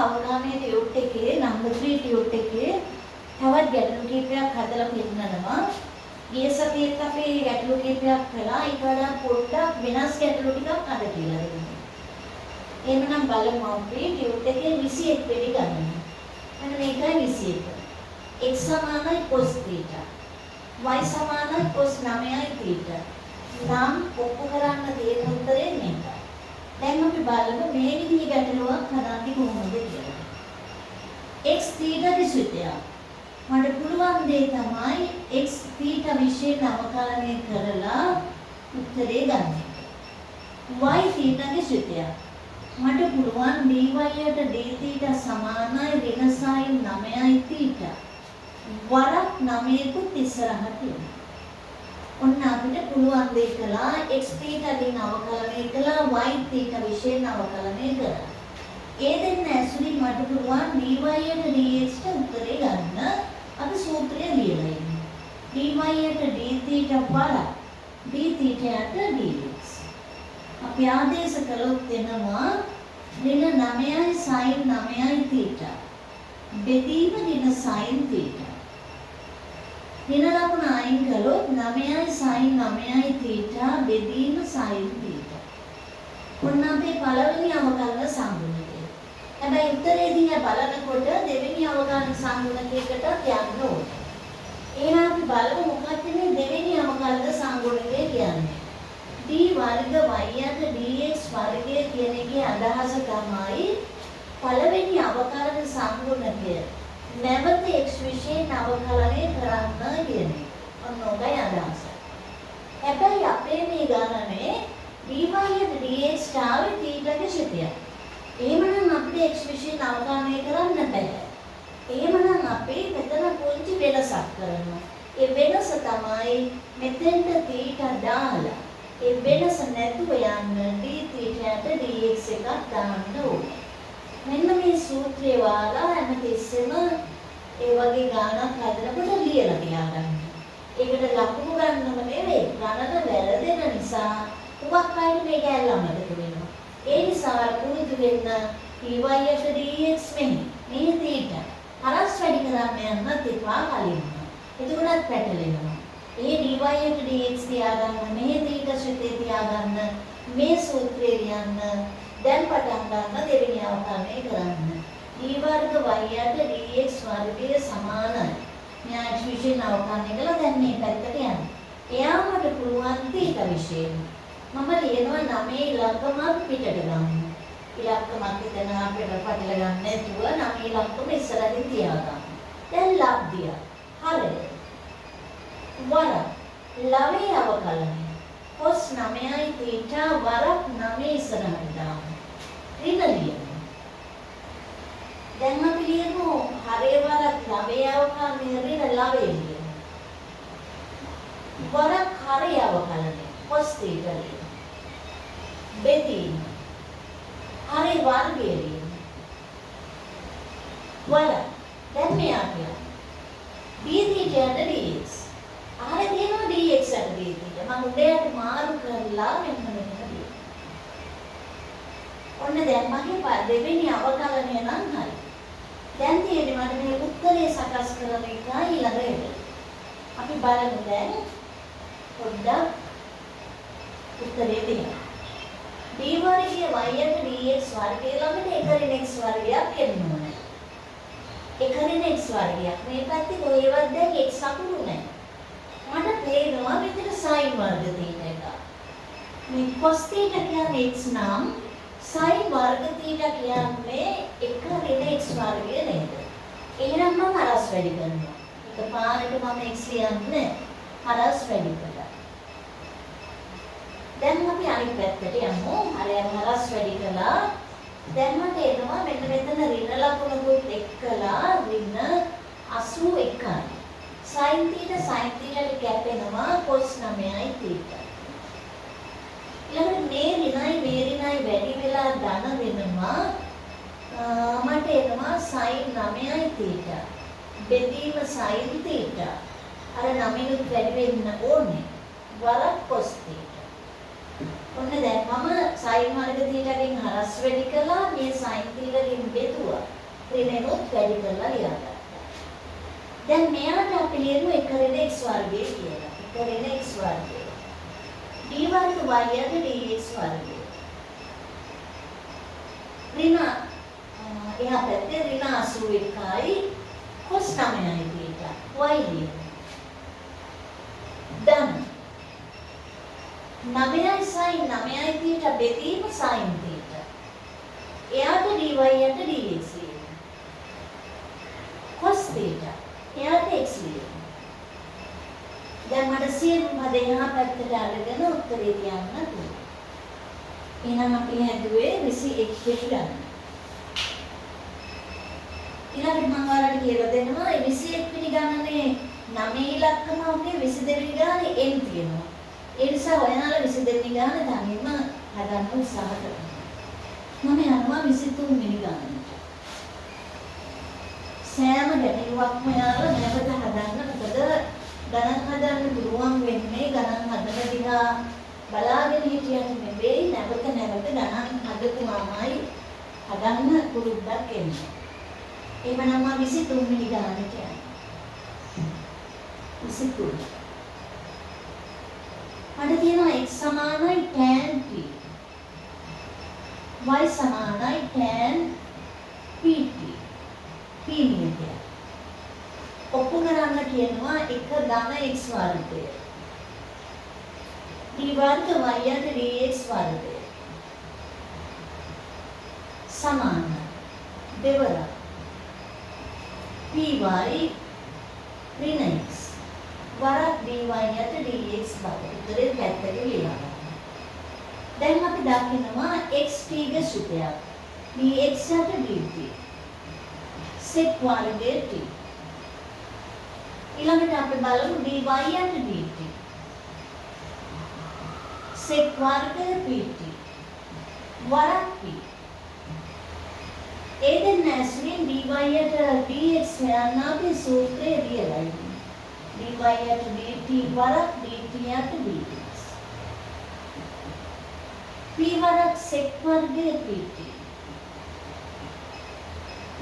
අවගාමී tute එකේ number 3 tute එකේ තවත් ගැටලු කීපයක් හදලා පෙන්නනවා. ගිය සතියේත් අපි ගැටලු කීපයක් කළා. ඊට වඩා පොඩ්ඩක් වෙනස් ගැටලු ටිකක් අද කියලා දෙනවා. එහෙනම් බලමු අපි ටියුට් එකේ 21 වෙනි ගණන. මෙන්න මේකයි 21. x සමානයි cos θ. y සමානයි cos 9යි θ. නම් ඔප්පු කරන්න තියෙන උත්තරේ මේකයි. දැන් අපි බලමු මේ විදිහේ ගැටලුවක් හදන්නේ කොහොමද කියලා. x θ විශ්ිතය. මට පුළුවන් දේ තමයි x θ විශේෂ අවකලනය කරලා උත්තරේ ගන්න එක. y θ විශ්ිතය. මට පුළුවන් dy යට d θ සමානයි ඍණ sin 9යි θ. වරක් 9කුත් ඉස්සරහට එනවා. ඔන්න අපිට පුළුවන් දෙයක් කළා x θ වලින් අවකලනය කළා y θ විශේෂ අවකලනය කරා. ඒ දෙන්න ඇසුරින් මට පුළුවන් dy යට dx ට උත්තරේ ගන්න. අපි සූත්‍රය ලියලා ඉන්නේ. dy යට d θ වරක් d θ යට dx. අපි ආදේශ කළොත් එනවා ඍණ 9යි sin 9යි θ. බෙදීම ඍණ sin θ. ඍණ ලකුණ අයින් කළොත් 9යි sin 9යි θ බෙදීම sin θ. ඔන්න අපේ පළවෙනි අවකලන සංගුණකය. හැබැයි උත්තරේ දිහා බලනකොට දෙවෙනි අවකලන සංගුණකයකට යන්න ඕනේ. එහෙනම් අපි බලමු මොකක්ද මේ දෙවෙනි අවකලන සංගුණකය කියන්නේ. d වර්ග y යට dx වර්ගය කියන එකේ අදහස තමයි පළවෙනි අවකලන සංගුණකය නැවත x විශේෂ අවකලනය කරන්න කියන එක. ඔන්න ඔබයි අදහස. හැබැයි අපේ මේ ගණනේ dy යට dx ආවේ θ විශිතය. එහෙමනම් අපිට x විශේෂ අවකලනය කරන්න බෑ. එහෙමනම් අපි මෙතන පුංචි වෙනසක් කරනවා. ඒ වෙනස තමයි මෙතෙන්ට θ දාලා ඒ වෙනස නැතුව යන්න d θ යට dx එකක් දාන්න ඕනේ. මෙන්න මේ සූත්‍රය වාලා හැමතිස්සෙම ඒ වගේ ගානක් හදනකොට ලියලා තියාගන්න. ඒකට ලකුණු ගන්නව නෙවෙයි. ගණන වැරදෙන නිසා උවක් අයින් මේක ඇල්ලමකට වෙනවා. ඒ නිසා පුරුදු වෙන්න dy යට dx මේ θ. හරස් වැඩි කරන්න යන්නත් එපා කලින්ම. එතකොටත් පැටලෙනවා. ඒ dy යට dx තියාගන්න මේ θ ශ්‍රිතේ තියාගන්න මේ සූත්‍රය ලියන්න. දැන් පටන් ගන්න දෙවෙනි අවකලනය කරන්න. d වර්ග y යට dx වර්ගය සමානයි. මෙයා x විශේෂ අවකලනය කළා. දැන් මේ පැත්තට යන්න. එයාමට පුළුවන් θ විශේෂ. මම ලියනවා 9 ඉලක්කමක් පිටට ගන්න. ඉලක්කමක් එතන අපිට පටල ගන්න නැතුව 9 ඉලක්කම ඉස්සරහින් තියාගන්න. දැන් ලබ්ධිය. හරිද? වර ලවේ අවකලනය. cos 9යි θ වරක් 9 ඉස්සරහට දාන්න. ඍණ ලියන්න. දැන් අපි ලියමු හරේ වරක් ලවේ අවකලනය ඍණ ලවේ ලියන්න. වරක් හරේ අවකලනය cos θ ලියන්න. බෙදීම හරේ වර්ගය ලියන්න. වර දැන් මෙයා කියලා d θ යට dx. අහලා තියෙනවා dx යට d θ. මම උඩයට මාරු කරලා මෙන්න මෙතන. ඔන්න දැන් මගේ දෙවෙනි අවකලනය නම් හරි. දැන් තියෙන්නේ මට මේ උත්තරේ සකස් කරන එක ඊළඟ එක. අපි බලමු දැන් පොඩ්ඩක් උත්තරේ දෙන්න. d වර්ගය y යට dx වර්ගය ළඟට එක ඍණ x වර්ගයක් එන්න ඕනේ. එක ඍණ x වර්ගයක්. මේ පැත්තේ කොහෙවත් දැන් x අකුරු නැහැ. මට තේරෙනවා මෙතන sin වර්ග තියෙන එක. මේ cos θ කියන්නේ x නම් sin වර්ග θ කියන්නේ එක ඍණ x වර්ගය නේද? එහෙනම් මම හරස් වැඩි කරනවා. එකපාරට මම x ලියන්නේ හරස් වැඩි කරලා. දැන් අපි අනිත් පැත්තට යමු. හරියම හරස් වැඩි කළා. දැන් මට එනවා මෙන්න මෙතන ඍණ ලකුණුත් එක්කලා ඍණ 81යි. sin θ ට කැපෙනවා cos 9යි θ. ඊළඟට මේ ඍණයි වැඩි වෙලා ධන වෙනවා. මට එනවා sin 9යි θ. බෙදීම sin θ. අර 9නුත් වැඩි වෙන්න ඕනේ. වරක් cos θ. ඔන්න දැන් මම sin වර්ග θ ගෙන් හරස් වැඩි කළා. මේ sin θ වලින් බෙදුවා. ඍණෙනුත් වැඩි කරලා ලියගත්තා. දැන් මෙයාට අපි ලියමු 1 ඍණ x වර්ගය කියලා. 1 ඍණ x වර්ගය. d වර්ග y යට dx වර්ගය. ඍණ එහා පැත්තේ ඍණ 81යි cos 9යි θ. y ලියමු. දැන් 9යි sin 9යි θ බෙදීම sin θ. එයාට dy යට dx ලියමු. cos θ එයාට x ලියමු. දැන් මට සියලු පද එහා පැත්තට අරගෙන උත්තරේ තියන්න පුළුවන්. එහෙනම් අපි හැදුවේ 21 ගන්න. ඊළඟට මම ඔයාලට කියලා දෙනවා 21 වෙනි ගණනේ 9 ඉලක්කම උනේ 22 වෙනි ගණනේ n තියෙනවා. ඒ නිසා ඔයාලා 22 වෙනි ගණන තනියම හදන්න උත්සාහ කරනවා. මම යනවා 23 වෙනි ගණනට. සෑම ගැටලුවක්ම ඔයාලා නැවත හදන්න. මොකද ගණන් හදන්න පුළුවන් වෙන්නේ ගණන් හදන දිහා බලාගෙන හිටියට නෙවෙයි නැවත ගණන් හදපුවාමයි හදන්න පුරුද්දක් එන්නේ. එහෙමනම් මම 23 වෙනි ගණනට යනවා. 23. මට තියෙනවා x සමානයි tan p. y සමානයි tan pt. p නියතය. ඔප්පු කරන්න කියනවා 1 ධන x වර්ගය. d වර්ග y යට dx වර්ගය. සමාන දෙවරක් py ඍණ x වරක් dy යට dx වර්ගය. උත්තරේ පැත්තට ලියනවා. දැන් අපි දකිනවා x t ගේ සුතයක්. dx යට dt. sec වර්ගය t. ඊළඟට අපි බලමු dy යට dt. sec වර්ගය pt. වරක් p. ඒ දෙන්න ඇසුරින් dy යට dx හොයන්න අපි සූත්‍රය ලියලා ඉන්නේ. dy යට dt වරක් dt යට dx. p වරක් sec වර්ගය pt.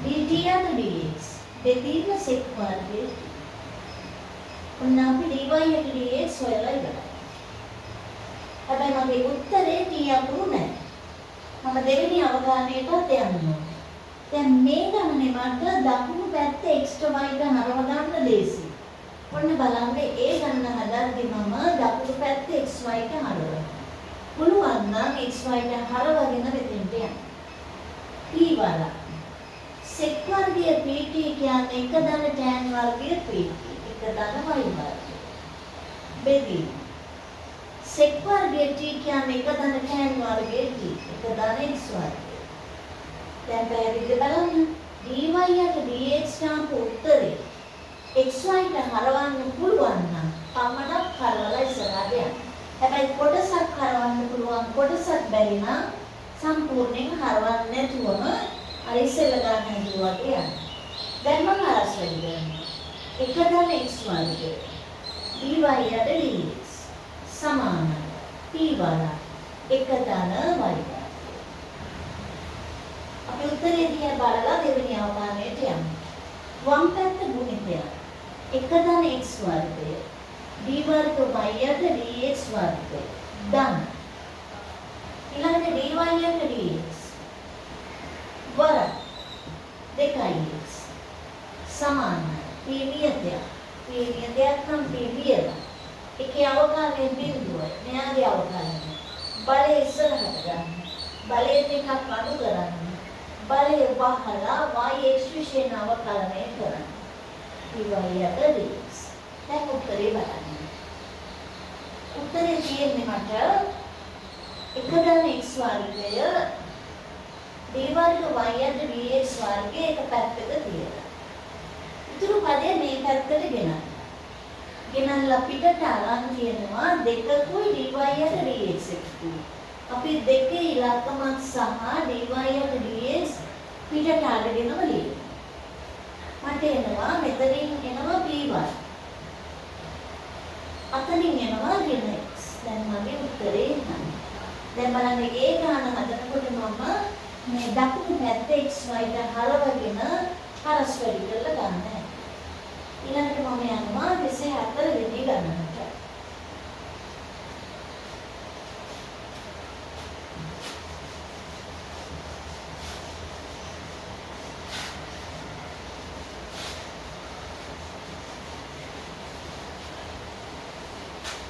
dt යට dx. බෙදීම sec වර්ගය t. ඔන්න අපි dy යට dx හොයලා ඉවරයි. හැබැයි මගේ උත්තරේ t අකුරු නැහැ. මම දෙවෙනි අවධානයටත් යන්න ඕනේ. දැන් මේ ගණනේ මට දකුණු පැත්තේ x ට y ට හරව ගන්න ලේසි. ඔන්න බලන්න ඒ ගණන හදද්දි මම දකුණු පැත්තේ x y ට හරවනවා. පුළුවන් නම් x y ට හරවගෙන මෙතෙන්ට යන්න. p වරක් sec වර්ගය pt කියන්නේ 1 ධන tan වර්ගය pt. 1 ධන y වර්ගය. බෙදීම sec වර්ගය t කියන්නේ 1 ධන tan වර්ගය t. 1 ධන x වර්ගය. දැන් පැහැදිලිද බලන්න. dy යට dx නාපු උත්තරේ xy ට හරවන්න පුළුවන් නම් පමණක් හරවලා ඉස්සරහට යන්න. හැබැයි කොටසක් හරවන්න පුළුවන් කොටසක් බැරි නම් සම්පූර්ණයෙන් හරවන්න නැතුවම අර ඉස්සෙල්ල ගන්න හිතුවට යන්න. දැන් මම අරස් වැඩි කරනවා. 1 ධන x වර්ගය dy යට dx සමානයි p වරක් 1 ධන y වර්ගය. අපි උත්තරේ දිහා බලලා දෙවෙනි අවධානයට යමු. වම් පැත්ත ගුණිතය 1 ධන x වර්ගය d වර්ග y යට dx වර්ගය ධන. ඊළඟට dy යට dx වරක් 2x සමානයි p නියතය. p නියතයක් නම් p ලියලා. එකේ අවකාශයෙන් බිඳුවයි. මෙයාගේ අවකාශය. බලය ඉස්සරහට ගන්න. බලයෙන් එකක් අඩු කරන්න. බලය වහලා y x විශේෂ අවකලනය කරන්න. dy යට dx. දැන් උත්තරේ බලන්න. උත්තරේ තියෙන්නේ මට 1 ධන x වර්ගය d වර්ග y යට dx වර්ගය එක පැත්තක තියලා. ඉතුරු පදය මේ පැත්තට ගෙනල්ලා. ගෙනල්ලා පිටට අරන් කියනවා 2කුයි dy යට dx එකකුයි. අපි දෙකේ ඉලක්කමක් සහ dy යට dx පිටට අරගෙනම ලියමු. මට එනවා මෙතනින් එනවා p වර්ග. අතනින් එනවා ඍණ x. දැන් මගේ උත්තරේ එනවා. දැන් බලන්න ඒ ගාන හදනකොට මම මේ දකුණු පැත්තේ x y ට හරවගෙන හරස් වැඩි කරලා ගන්න. ඊළඟට මම යනවා 24 වෙනි ගණනට.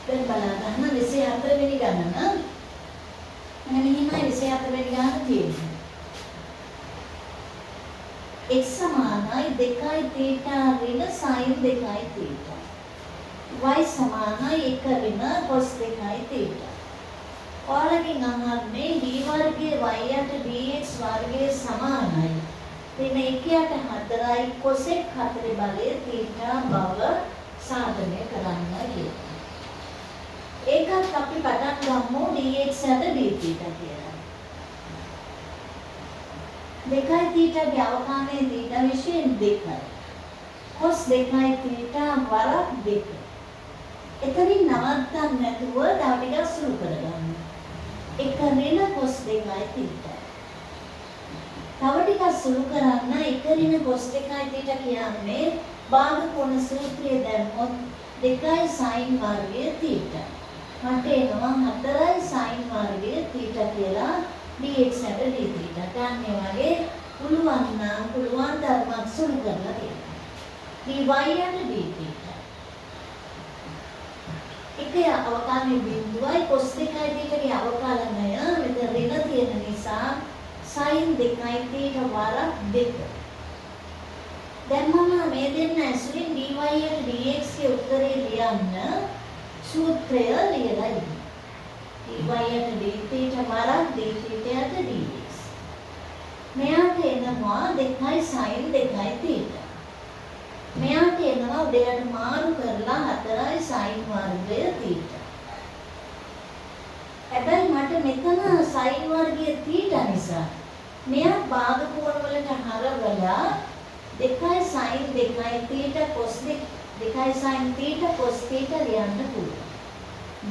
දැන් බලන්න 24 වෙනි ගණන. මෙන්න මෙහිමයි 24 වෙනි ගණන තියෙන්නේ. x සමානයි 2 θ ඍණ sin 2 θ. y සමානයි 1 ඍණ cos 2 θ. ඔයාලගෙන් අහන්නේ d වර්ගයේ y යට dx වර්ගයේ සමානයි. ඍණ 1 යට 4යි cos 4 බලය θ බව සාධනය කරන්න කියලා. ඒකත් අපි පටන් ගමු dx යට dθ කියලා. 2 θ ගේ අවකාශයේ θ විශේෂයෙන් 2යි. cos 2 θ වරක් 2. එතනින් නවත්තන්න නැතුව තව ටිකක් සුළු කරගන්න. 1 ඍණ cos 2 θ. තව ටිකක් සුළු කරන්න 1 ඍණ cos 2 θ කියන්නේ භාග කොණ සූත්‍රය දැම්මොත් 2 sin වර්ගය θ. මට එනවා 4යි sin වර්ගය θ කියලා dx යට dθ. දැන් මේ වගේ පුළුවන් ධර්මයක් සුළු කරලා තියෙනවා. dy යට dθ. එකේ අවකාශයේ බිඳුවයි cos 2 θ ගේ අවකාශනය මෙතන ඍණ තියෙන නිසා sin 2 θ වරක් 2. දැන් මම මේ දෙන්න ඇසුරින් dy යට dx ගේ උත්තරේ ලියන්න සූත්‍රය ලියලා ඉන්නවා. dy යට dθ වරක් dθ යට dx. මෙයාට එනවා 2 sin 2 θ. මෙයාට එනවා උඩයට මාරු කරලා 4යි sin වර්ගය θ. හැබැයි මට මෙතන sin වර්ගය θ නිසා මෙයා භාග කෝණ වලට හරවලා 2 sin 2 θ cos 2 sin θ cos θ ලියන්න පුළුවන්.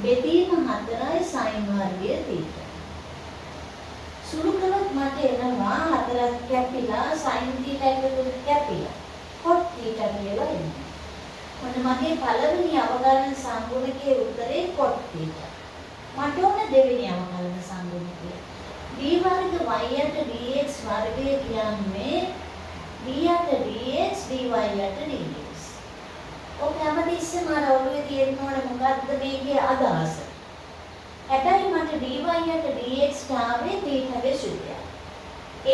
බෙදීම 4යි sin වර්ගය θ. සුළු කළොත් මට එනවා 4ක් කැපිලා sin θ එකකට කැපිලා cot θ කියලා එනවා. මොන මගේ පළවෙනි අවකලන සංගුණකයේ උත්තරේ cot θ. මට ඕන දෙවෙනි අවකලන සංගුණකය. d වර්ග y යට dx වර්ගය කියන්නේ d යට dx dy යට dx. ඔක හැමතිස්සෙම අර ඔළුවේ තියෙන්න ඕන මොකද්ද මේකේ අදහස. හැබැයි මට dy යට dx ආවේ θ සුද්ධිය.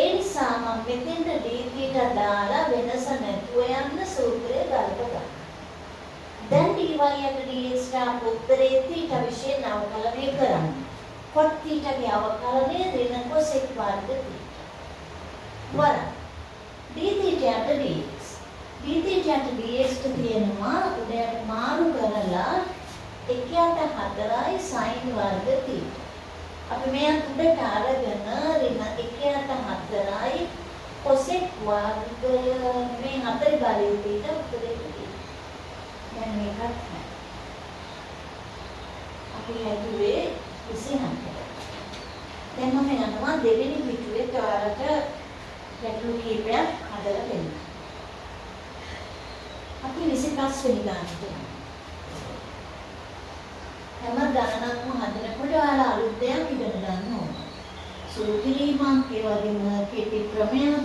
ඒ නිසා මම මෙතෙන්ට dθ දාලා වෙනස නැතුව යන්න සූත්‍රය ගලප ගන්නවා. දැන් dy යට dx උත්තරේ θ විශේෂ අවකලනය කරන්න. cot θ ගේ අවකලනය ඍණ cos 1 වර්ග θ. වර dθ යට dx. dθ යට dx තියෙනවා උඩයට මාරු කරලා 1 යට 4යි sin වර්ග θ. අපි මේ උඩට අරගෙන ඍණ 1 යට 4යි cos 1 වර්ග මේ 4 බලය θ උත්තරේ තියෙනවා. දැන් මේකත් නැහැ. අපි හැදුවේ 24. දැන් මම යනවා දෙවෙනි පිටුවේ තවරට ගැටලු කීපයක් හදලා දෙන්න. අපි 25 වෙනි ගානට යනවා. හැම ගණනක්ම හදනකොට ඔයාලා අලුත් දෙයක් ඉගෙන ගන්න ඕන. සුළු කිරීමක්, ඒ වගේම කෙටි ක්‍රමයක්,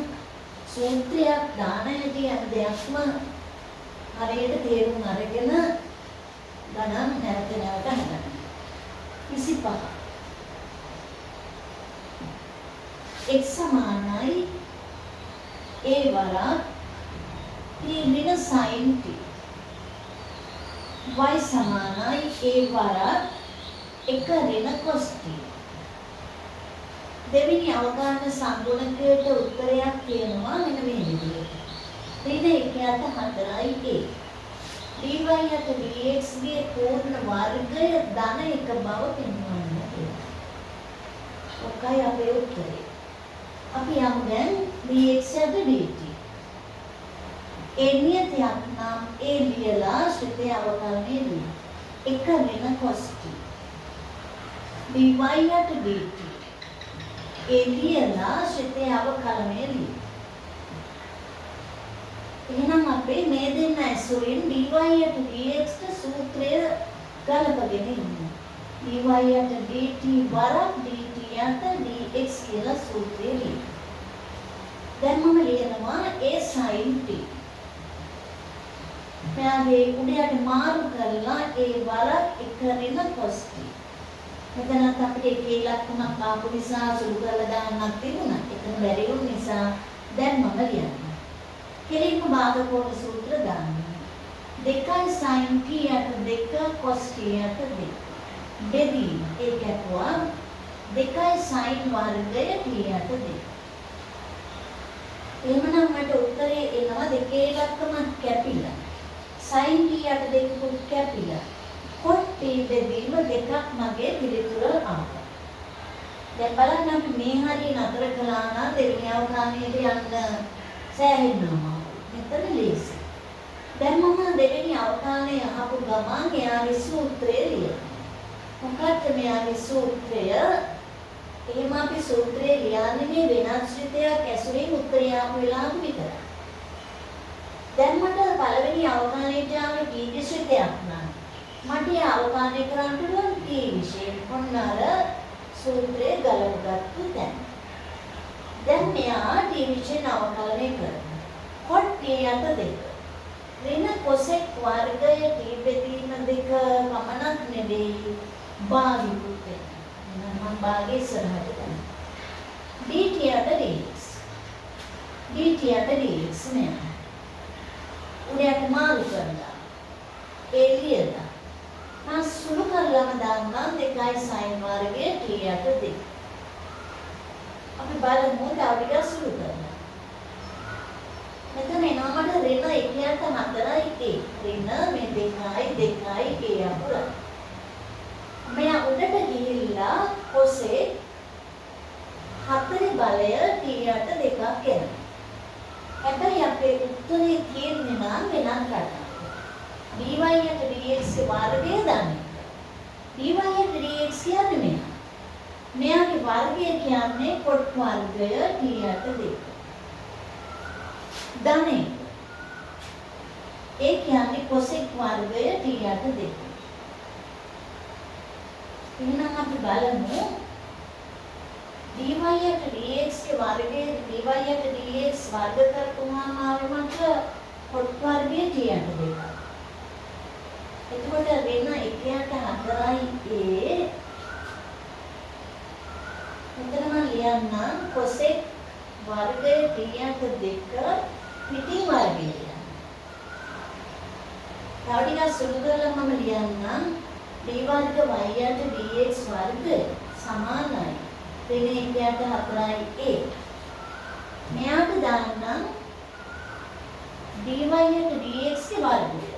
සූත්‍රයක්, දාන හැටි යන දෙයක්ම හරියට තේරුම් අරගෙන ගණන් නැවත හදන්න. 25. x සමානයි a වරක් t ඍණ sin t. y සමානයි a වරක් 1 ඍණ cos t. දෙවෙනි අවකාශ සංගුණකයට උත්තරයක් තියෙනවා මෙන්න මේ විදිහට. ඍණ 1 යට 4යි a. dy යට dx ගේ පූර්ණ වර්ගය ධන 1 බව පෙන්වන්න කියලා. ඔකයි අපේ උත්තරේ. අපි යමු දැන් dx යට dt. ඒ නියතයක් නම් ඒ ලියලා ශ්‍රිතේ අවකලනය දී. 1 ඍණ cos t. dy යට dt. ඒ ලියලා ශ්‍රිතේ අවකලනය දී. එහෙනම් අපි මේ දෙන්න ඇසුරින් dy/dx සූත්‍රය ගලපගෙන ඉන්නවා. dy/dt වරක් dt dx කියලා සූත්‍රය ලියනවා. දැන් මම ලියනවා a sin t. මෙයාගේ උඩයට මාරු කරලා a වරක් එක ඍණ cos t. මෙතනත් අපිට එක ඉලක්කමක් ආපු නිසා සුළු කරලා දාන්නක් තිබුණා. එතන බැරි වුන නිසා දැන් මම ලියනවා. කෙලින්ම භාගකෝණ සූත්‍ර දානවා. 2 sin t යට 2 cos t යට 2. බෙදී ඒ කැපුවා 2 sin වර්ගය t යට 2. එහෙමනම් මට උත්තරේ එනවා දෙකේ ඉලක්කමක් කැපිලා. sin t යට දෙකකුත් කැපිලා. cos t බෙදීම දෙකක් මගේ පිළිතුර ආවා. දැන් බලන්න අපි මේ හරිය නතර කළා නම් දෙවෙනි අවකාශයේදී යන්න සෑහෙනවා. මෙතන ලේසි. දැන් මම දෙවෙනි අවකාශයේ අහපු ගමන් එයාගේ සූත්‍රය ලියනවා. මොකක්ද මෙයාගේ සූත්‍රය? එහෙම අපි සූත්‍රය ලියන්නේ මේ වෙනස් ශ්‍රිතයක් ඇසුරින් උත්තරය ආපු වෙලාව විතරයි. දැන් මට පළවෙනි අවකාශයට ආවේ දීර්ඝ ශ්‍රිතයක් නම් මට ඒ අවකාශය කරන්න පුළුවන් දී විශේෂ මොන අර සූත්‍රය ගලපගත්තු දැන්. දැන් මෙයා දී විශේෂ අවකාශය කරනවා. cot t යට 2. ඍණ cosec වර්ගය t බෙදීම 2 පමණක් නෙවෙයි භාගිකුත් වෙනවා. එහෙනම් මම භාගය ඉස්සරහට දානවා. dt යට dx. dt යට dx මෙයා. උඩට මාරු කරලා එළියලා මම සුළු කරලාම දාන්නම් 2 sin වර්ගය t යට 2. අපි බලමු තව ටිකක් සුළු කරලා. මෙතන එනවා මට ඍණ 1ට 4යි a. ඍණ මේ 2යි a අකුරයි. මෙයා උඩට ගිහිල්ලා cosec 4 බලය t යට 2ක් එනවා. හැබැයි අපේ උත්තරේ තියෙන්නේ නම් වෙනත් රටාවක්. dy යට dx වර්ගය දන්නේ. dy යට dx කියන්නේ මෙයා. මෙයාගේ වර්ගය කියන්නේ cot වර්ගය t යට 2. දන්නේ. ඒ කියන්නේ cosec වර්ගය t යට 2. එහෙනම් අපි බලමු dy යට dx के वर्गे dy යට dx वर्ग කරපුවාම ආවේ මට cot වර්ගය t යට 2. එතකොට ඍණ 1ට 4යි a. මෙතන මම ලියන්නම් cosec වර්ගය t යට 2 පිටින් වර්ගය ලියන්න. තව ටිකක් සුළු කරලා මම ලියන්නම් d වර්ග y යට dx වර්ග සමානයි ඍණ 1ට 4යි a. මෙයාට දාන්නම් dy යට dx ගේ වර්ගය.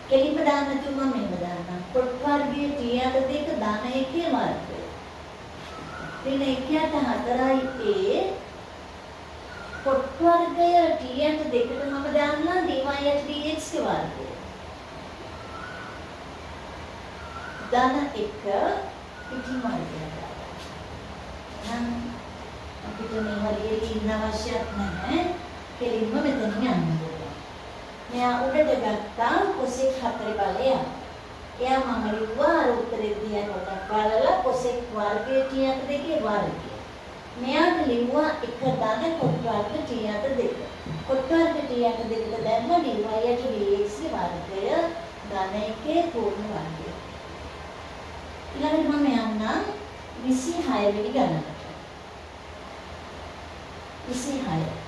කෙලින්ම දාන්න නැතුව මම මෙහෙම දාන්නම්. cot වර්ගය t යට 2 ධන 1 වර්ගය. ඍණ 1ට 4යි a. cot වර්ගය t යට 2ට මම දාන්නම් dy යට dx ගේ වර්ගය. ධන 1 පිටින් වර්ගය. නම් අපිට මේ හරියට ඉන්න අවශ්‍යත් නැහැ. කෙලින්ම මෙතනින් යන්න ඕනේ. මෙයා උඩට ගත්තා cosec 4 බලය. එයා මම ලිව්වා අර උත්තරේ දිහා පොඩක් බලලා cosec වර්ගය t යට 2 වර්ගය. මෙයාට ලිව්වා එක ධන cot වර්ග t යට 2. cot වර්ග t යට 2ට දැම්ම dy යට dx වර්ගය ධන 1 පූර්ණ වර්ගය. ඊළඟට මම යන්නම් 26 වෙනි ගණනට. 26.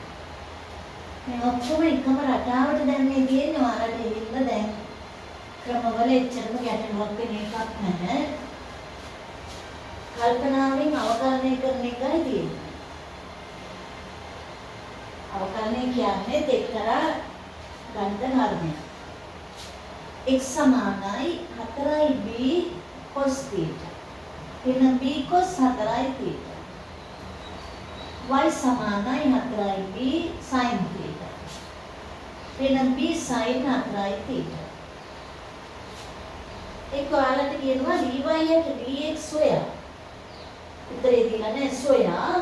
මේ ඔක්කොම එකම රටාවට දැන් මේ තියෙන්නේ ඔයාලට ඉන්න දැන් ක්‍රමවල එච්චරම ගැටලුවක් වෙන එකක් නැහැ. කල්පනාවෙන් අවකලනය කරන එකයි තියෙන්නේ. අවකලනය කියන්නේ එක්තරා ගණිත ධර්මයක්. x සමානයි 4b cos theta. ඍණ b cos 4i theta. y සමානයි 4b sin theta. ඍණ b sin 4i theta. ඒක ඔයාලට කියනවා dy යට dx සොයා. උත්තරේ දීලා නැහැ සොයා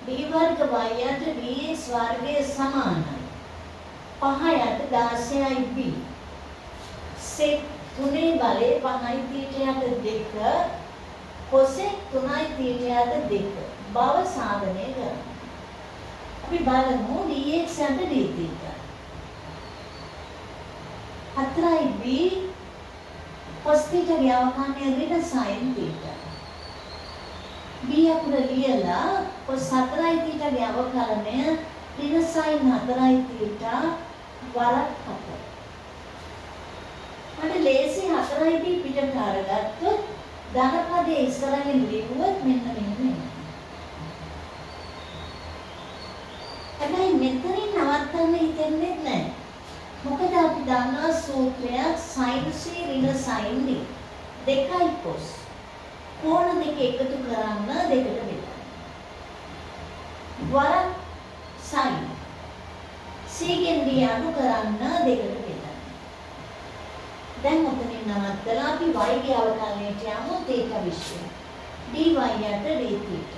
d වර්ග y යට dx වර්ගය සමානයි. 5 යට 16යි b. sec 3 බලය 5යි θ යට 2 cosec 3යි θ යට 2 බව සාධනය කරනවා. අපි බලමු dx යට dθ. 4යි b cos θ ගේ අවකාශය ඍණ sin θ. b අකුර ලියලා cos 4යි θ ගේ අවකලනය ඍණ sin 4යි θ වරක් 4. මට ලේසි 4යි b පිටට අරගත්තොත් ධන පදයේ ඉස්සරහින් ලියුවොත් මෙන්න මෙහෙම. හැබැයි මෙතනින් නවත්තන්න හිතෙන්නේ නැහැ. මොකද අපි දන්නවා සූත්‍රයක් sin c ඍණ sin d 2යි cos. කෝණ දෙක එකතු කරන්න දෙකට බෙදන්න. වරක් sin c ගෙන් d අඩු කරන්න දෙකට බෙදන්න. දැන් ඔතනින් නවත්තලා අපි y ගේ අවකලනයට යමු θ විශ්ලේෂණය. dy යට dθ.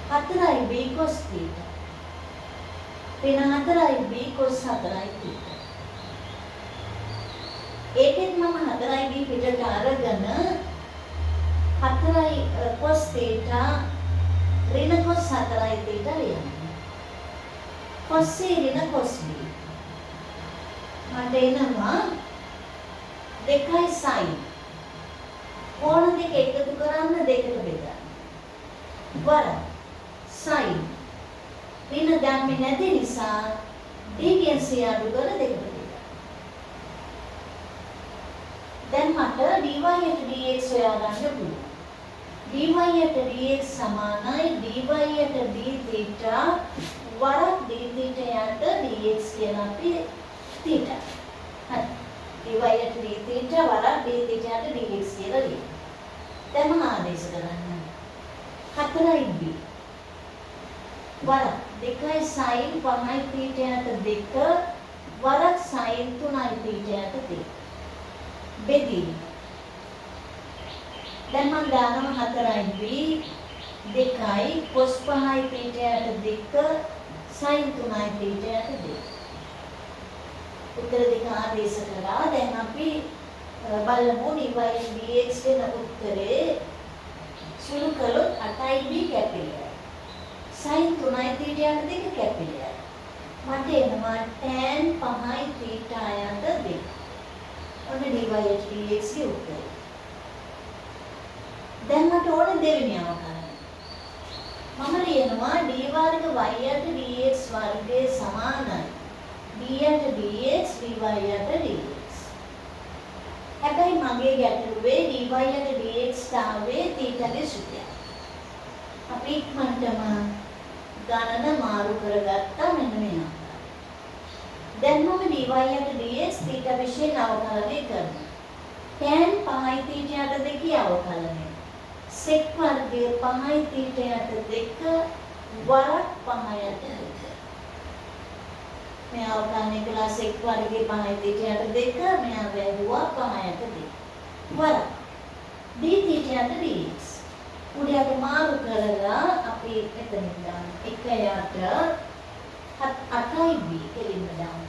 4යි b cos θ. වෙන 4යි b cos 4යි θ. ඒකෙත් මම 4යි b පිටට අරගෙන 4යි cos θ ඍණ cos 4යි θ ලියන්න. cos c ඍණ cos b. මට එනවා 2යි sin. කෝණ දෙක එකතු කරන්න දෙකට බෙදන්න. වර sin ඍණ දැම්මේ නැති නිසා d ගෙන් c අඩු කරලා දෙකට බෙදන්න. දැන් මට dy යට dx හොයාගන්න පුළුවන්. dy යට dx සමානයි dy යට dθ වරක් dθ යට dx කියලා අපි θ. හරි. dy යට dθ වරක් dθ යට dx කියලා ලියන්න. දැන් මම ආදේශ කරන්න. 4යි b වරක් 2යි sin 5යි θ යට 2 වරක් sin 3යි θ යට 2 බෙදී. දැන් මම දානවා 4යි b 2යි cos 5යි θ යට 2 sin 3යි θ යට 2. උත්තර දෙක ආදේශ කළා. දැන් අපි බලමු dy dx වෙන උත්තරේ සුළු කළොත් 8යි b කැපිලා. sin 3යි θ යට 2 කැපිලා. මට එනවා tan 5යි θ යට 2. ඔන්න dy යට dx ගේ උත්තරය. දැන් මට ඕනේ දෙවෙනි අවකලනය. මම ලියනවා d වර්ග y යට dx වර්ගය සමානයි d යට dx dy යට dx. හැබැයි මගේ ගැටලුවේ dy යට dx තාවේ θ ගේ සුත්‍රය. අපි ඉක්මනටම ගණන මාරු කරගත්තා මෙන්න මේ. දැන් මම dy යට dx θ විශේෂ අවකලනය කරනවා. tan 5යි θ යට 2 අවකලනය. sec වර්ගය 5යි θ යට 2 වරක් 5 යට 2. මේ අවකලනය කළා sec වර්ගය 5යි θ යට 2 මෙයා වැළුවා 5 යට 2. වරක් dθ යට dx. උඩයට මාරු කරලා අපි එතනින් දාන්න. 1 යට 8යි b කෙලින්ම දාන්න.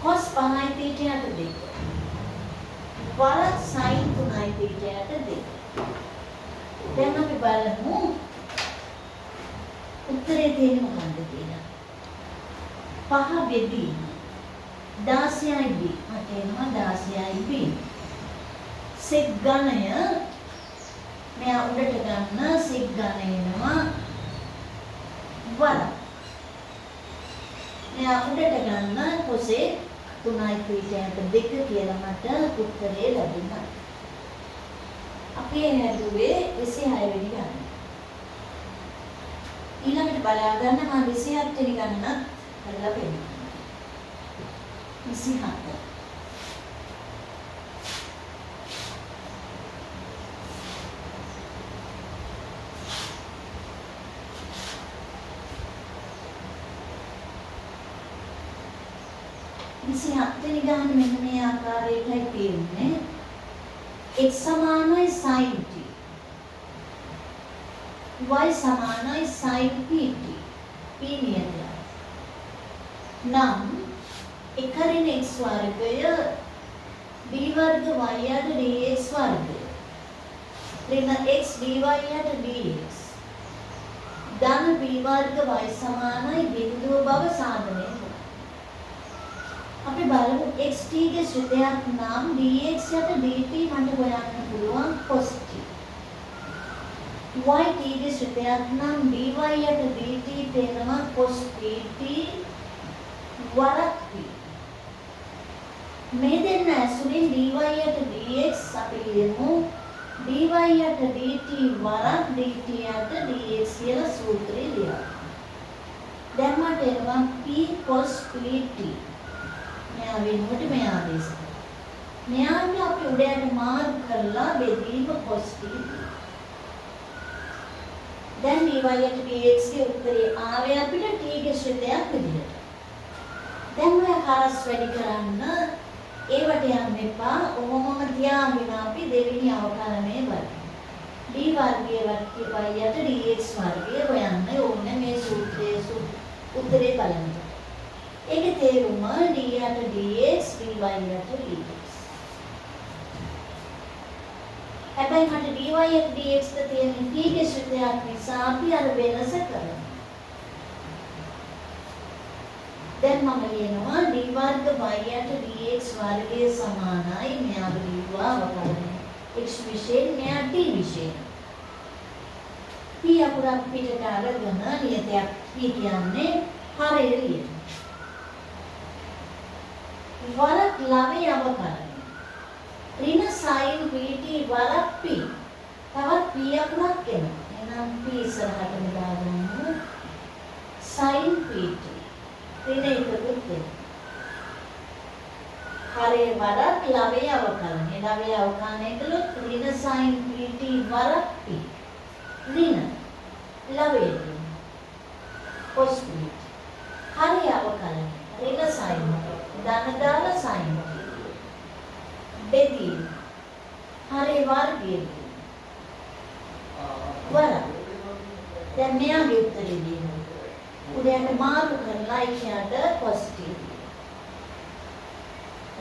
cos 5යි θ යට 2 වරක් sin 3යි θ යට 2. දැන් අපි බලමු උත්තරේ තියෙන්නේ මොකක්ද කියලා. 5 බෙදීම 16යි b. මට එනවා 16යි b. sec ගණය මෙයා උඩට ගන්න sec ගණය එනවා වරක්. මෙයා උඩට ගන්න cosec 3යි θ යට 2 කියලා මට උත්තරේ ලැබුණා. අපි හැදුවේ 26 වෙනි ගණන. ඊළඟට බලා ගන්න මම 27 වෙනි ගණනත් කරලා පෙන්නනවා. 27. වෙනි ගණන මෙන්න මේ ආකාරයටයි තියෙන්නේ. x සමානයි sin t. y සමානයි sin pt. p නියතයි. නම් එකරින් x වර්ගය b වර්ග y යට dx වර්ගය. ඍණ x dy යට dx. ධන b වර්ග y සමානයි බිඳුව බව සාධනය කරනවා. අපි බලමු xt ගේ ශ්‍රිතයක් නම් dx යට dt මට හොයන්න පුළුවන් cos t. y t ගේ ශ්‍රිතයක් නම් dy යට dt තේනවා cos pt වරක් p. මේ දෙන්න ඇසුරින් dy යට dx අපි ලියමු dy යට dt වරක් dt යට dx කියලා සූත්‍රය ලියන්න. දැන් මට එනවා p cos pt. මෙයා වෙනුවට මෙයා ආදේශ කරනවා. මෙයාට අපි උඩයට මාර්ක් කරලා බෙදීම cos t. දැන් dy යට dx ගේ උත්තරේ ආවේ අපිට t ගේ ශ්‍රිතයක් විදිහට. දැන් ඔය හරස් වැඩි කරන්න ඒවට යන්න එපා. ඔහොමම තියාගෙන අපි දෙවෙනි අවකලනය බලමු. d වර්ගයේ y යට dx වර්ගය හොයන්න ඕනේ මේ සූත්‍රයේ උත්තරේ බලන්න. ඒකේ තේරුම d යට dx dy යට dx. හැබැයි මට dy යට dx ද තියෙන t ගේ ශ්‍රිතයක් නිසා අපි අර වෙනස කරමු. දැන් මම ලියනවා d වර්ග y යට dx වර්ගය සමානයි මෙයා ලියුවා අවකලනය x විශේෂ මෙයා t විශේෂ. p අකුරක් පිටට අරගෙන නියතයක් p කියන්නේ හරය ලියන. වරක් ළමයි අවකලනය. ඍණ sin pt වරක් p. තවත් p අකුරක් එනවා. එහෙනම් p ඉස්සරහටම දාගන්න. sin pt ඍණ එකකුත් වෙනවා. හරේ වරක් ළමයි අවකලනය. ළමයි අවකලනය කළොත් ඍණ sin pt වරක් p. ඍණ ළමයි cos pt. හරේ අවකලනය. ඍණ sin ධන දාලා sin බෙදීම. හරේ වර්ගයේ වරක්. දැන් මෙයාගේ උත්තරේ දෙනවා. උඩයට මාරු කරලා ඉක්ෂයට පොසිටිව්.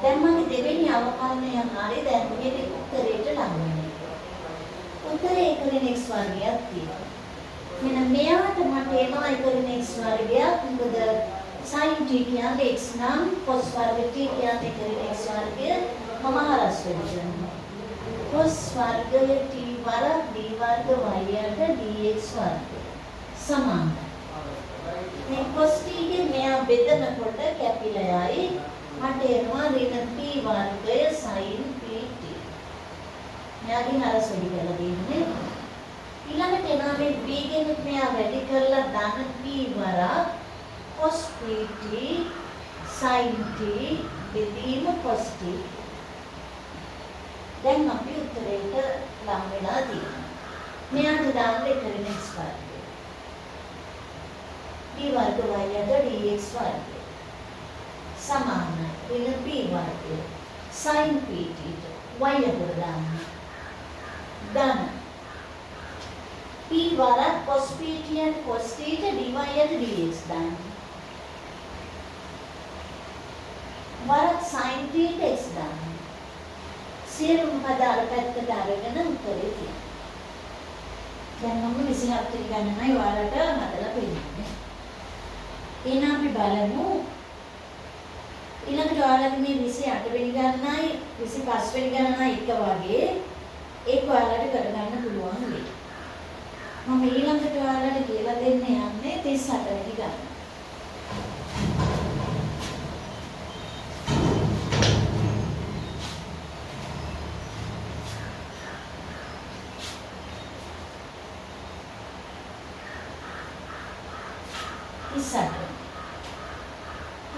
දැන් මගේ දෙවෙනි අවකලනය හරිය දැන් මේ උත්තරේට ලං වෙනවා. උත්තරේ එකරින් x වර්ගයක් තියෙනවා. මෙන්න මෙයාට මට එනවා එකරින් x වර්ගයක්. මොකද sin t කියන්නේ x නම් cos වර්ග t කියන්නේ එකරින් x වර්ගය මම හරස් වෙනවා. cos වර්ගය t වරක් d වර්ග y යට dx වර්ගය සමානයි. මේ cos t ගේ මෙයා බෙදනකොට කැපිලා යයි මට එනවා ඍණ p වර්ගය sin pt. මෙයාගෙන් හරස් වැඩි කරලා දෙන්නේ. ඊළඟට එනවා මේ b ගෙන් මෙයා වැඩි කරලා ධන p වරක් cos pt sin t බෙදීම cos t. දැන් අපි උත්තරේට ලං වෙලා තියෙනවා. මෙයාට දාන්න එකරින් x වර්ගය. d වර්ග y යට dx වර්ගය සමානයි ඍණ p වර්ගය sin pt y යට දාන්න. ධන p වරක් cos pt and cos t dy යට dx දාන්න. වරක් sin t x දාන්න. සියලුම පද අර පැත්තට අරගෙන උත්තරේ තියෙනවා. දැන් මම 27 වෙනි ගණනයි ඔයාලට හදලා පෙන්නන්නේ. එහෙනම් අපි බලමු ඊළඟට ඔයාලගේ මේ 28 වෙනි ගණනයි 25 වෙනි ගණනයි එක වගේ ඒක ඔයාලට කරගන්න පුළුවන් වෙයි. මම ඊළඟට ඔයාලට කියලා දෙන්න යන්නේ 38 වෙනි ගණන.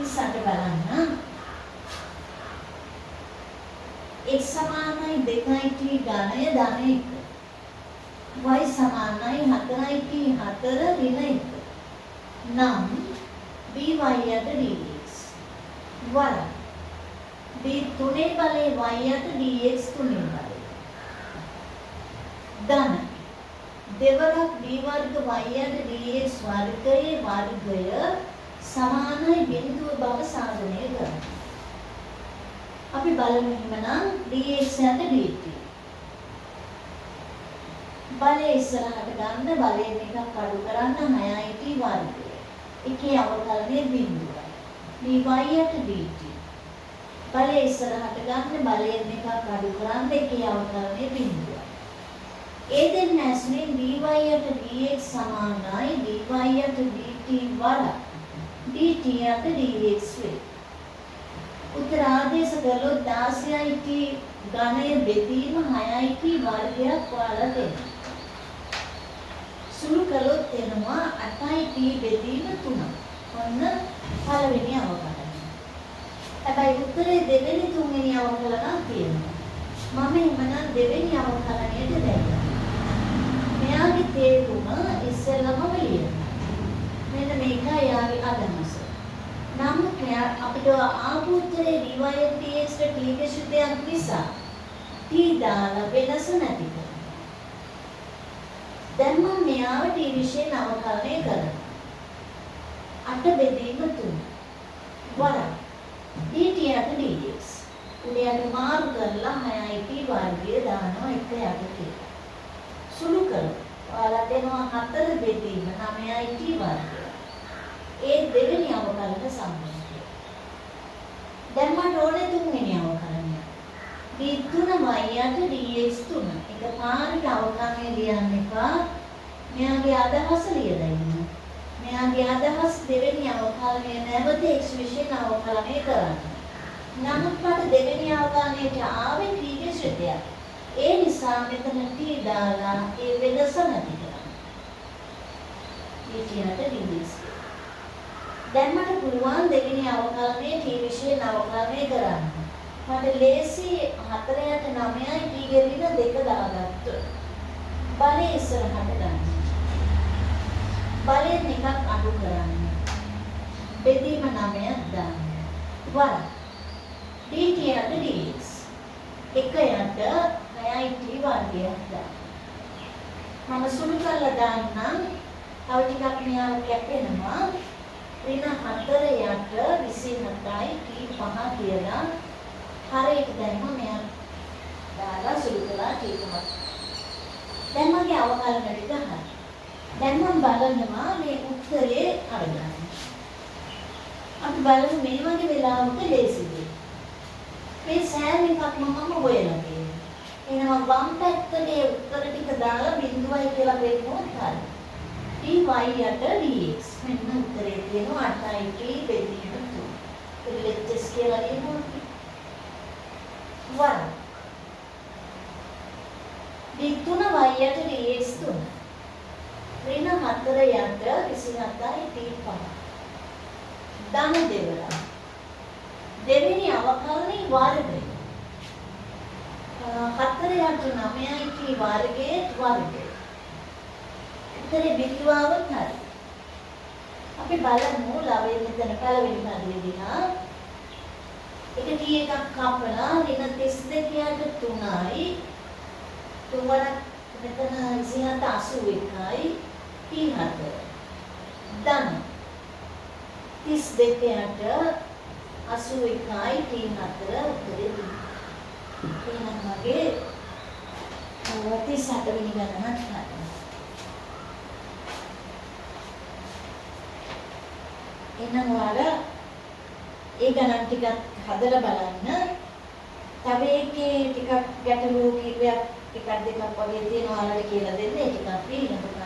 ඉස්සට බලන්න x සමානයි 2t ඝනය ධන 1 y සමානයි 4t 4 ඍණ 1 නම් by යට dx වර d තුනේ බලේ y යට dx තුනේ බලේ ධන දෙවරක් d වර්ග y යට dx වර්ගයේ වර්ගය සමානයි බිඳුව බව සාධනය කරනවා. අපි බලමු එහෙනම් dx යට dt. බලය ඉස්සරහට ගන්න බලයෙන් එකක් අඩු කරන්න 6t වර්ගය. එකේ අවකලනය බිඳුවයි. dy යට dt. බලය ඉස්සරහට ගන්න බලයෙන් එකක් අඩු කරන්න එකේ අවකලනය බිඳුවයි. ඒ දෙන්න ඇස්නෙන් dy යට dx සමානයි dy යට dt වඩා dt යට dx වේ. උත්තර ආදේශ කළොත් 16ට ඝනය බෙදීම 6ට වර්ගයක් වල දෙනවා. සුළු කළොත් එනවා 8ට බෙදීම 3. ඔන්න පළවෙනි අවකලනය. හැබැයි උත්තරේ දෙවෙනි තුන්වෙනි අවකලන තියෙනවා. මම එමනම් දෙවෙනි අවකලනයට දැම්මා. මෙයාගේ තේරුම ඉස්සෙල්ලම ලියනවා. මෙන්න මේකයි යාගේ අදහස. නමුත් අපිට ආපු උත්තරේ dy dx ට t ශුද්ධයක් නිසා t දාලා වෙනස නැති කරනවා. දැන් මම මෙයාව t විශේෂ අවකලනය කරනවා. 8 බෙදීම 3 වරක් dt යට dx. උඩයට මාරු කරලා 6ට වර්ගය දානවා 1 යට කියලා. සුළු කරලා ඔයාලා දෙනවා 4 බෙදීම 9ට වර්ගය. ඒ දෙවෙනි අවකලන සම්බන්ධය. දැන් මට ඕනේ තුන්වෙනි අවකලනය. d3 y යට dx 3. එක පාරට අවකලනය ලියන්න එපා. මෙයාගේ අදහස ලියලා ඉන්න. මෙයාගේ අදහස් දෙවෙනි අවකලනය නැවත x විශේෂ අවකලනය කරන්න. නමුත් මට දෙවෙනි අවකලනයට ආවේ t ගේ ශ්‍රේණියක්. ඒ නිසා මෙතන t දාලා ඒ වෙනස නැති කරන්න. dt යට dx. දැන් මට පුළුවන් දෙවෙනි අවකලනයේ t විශේෂ අවකලනය කරන්න. මට ලේසි 4ට 9යි t ගේ ඍණ 2 දාගත්තොත් බලය ඉස්සරහට ගන්න. බලයෙන් එකක් අඩු කරන්න. බෙදීම 9ක් දාන්න. වර dt යට dx. 1 යට 6ට වර්ගයක් දාන්න. මම සුළු කරලා දාන්නම්. තව ටිකක් මෙයාව කැපෙනවා. ඍණ 4 යට 27යි t 5 කියලා හරියට දැම්ම මෙයා දාලා සුළු කළා t 5. දැන් මගේ අවකලන ටික හරි. දැන් මම බලනවා මේ උත්තරේ අරගන්න. අපි බලමු මේ වගේ වෙලාවක ලේසිද. මේ සෑම එකක්ම මම හොයලා තියෙනවා. එහෙනම් වම් පැත්තේ උත්තර ටික දාලා බිඳුවයි කියලා වෙන්නොත් හරි. dy යට dx. මෙන්න උත්තරේ තියෙනවා 8ට බෙදීම 3. LHS කියලා ලියනවා. වර d3 y යට dx 3. ඍණ 4 යට 27යි t 5. ධන දෙවරක්. දෙවෙනි අවකලනයේ වර්ගය. 4 යට 9යි t වර්ගයේ වර්ගය. උත්තරේ බිඳුවවත් හරි. අපි බලමු ලවෙන් මෙතන පළවෙනි පදේ දිහා. එක t එකක් කපලා ඍණ 32 යට 3යි. 3 වරක් මෙතන 27 81යි t 4. ධන 32 යට 81යි t 4 උත්තරේ දී. එහෙනම් මගේ 38 වෙනි ගණනක් හරි. එහෙනම් ඔයාලා ඒ ගණන් ටිකක් හදලා බලන්න. තව එකේ ටිකක් ගැටලු කීපයක් එකක් දෙකක් වගේ තියෙනවා ඔයාලට කියලා දෙන්න. ඒ ටික අපි ඊළඟට